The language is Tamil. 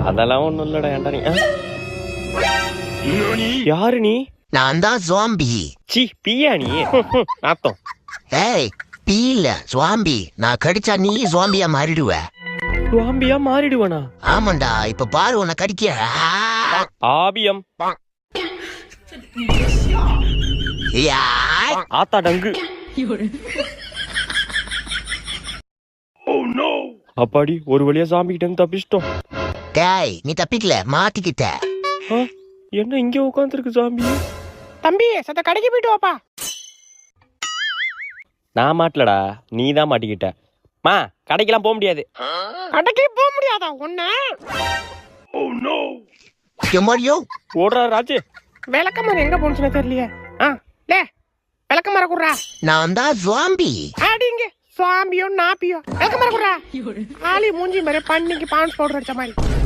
அதெல்லாம் ஒண்ணும் இல்லடா. ஏன்டா நீ யாரு? நீ நான் தான் ஜாம்பி. சி பியா நீ? நாத்தம். ஏய் பீ இல்ல ஜாம்பி. நான் கடிச்சா நீ ஜாம்பியா மாறிடுவ. ஜாம்பியா மாறிடுவனா? ஆமாண்டா, இப்ப பாரு உன்னை கடிக்க. ஆபியம் யாய். ஆத்தா டங்கு. அப்பாடி ஒரு வழியா ஜாம்பி கிட்ட இருந்து தப்பிச்சிட்டோம். டேய் நீ தப்பிக்கல, மாட்டிக்கிட்ட. என்ன இங்க உட்காந்துருக்கு ஜாம்பி? தம்பி சத்த கடைக்கு போயிட்டு வாப்பா. நான் மாட்டலடா, நீ தான் மாட்டிக்கிட்ட. மா கடைக்கெல்லாம் போக முடியாது. கடைக்கு போக முடியாதா ஒண்ணு? எம்மாடியோ ஓடுறா ராஜு. விளக்கமரம் எங்க போனுச்சுன்னு தெரியலையே. விளக்கமரம் குடுறா. நான் தான் ஜாம்பி. அடிங்க சுவாம்பியோ நாப்பியோ விளக்கமரம் குடுறா. ஆளி மூஞ்சி மாதிரி பண்ணிக்கு பான்ஸ் பவுடர் அடிச்ச மாதிரி.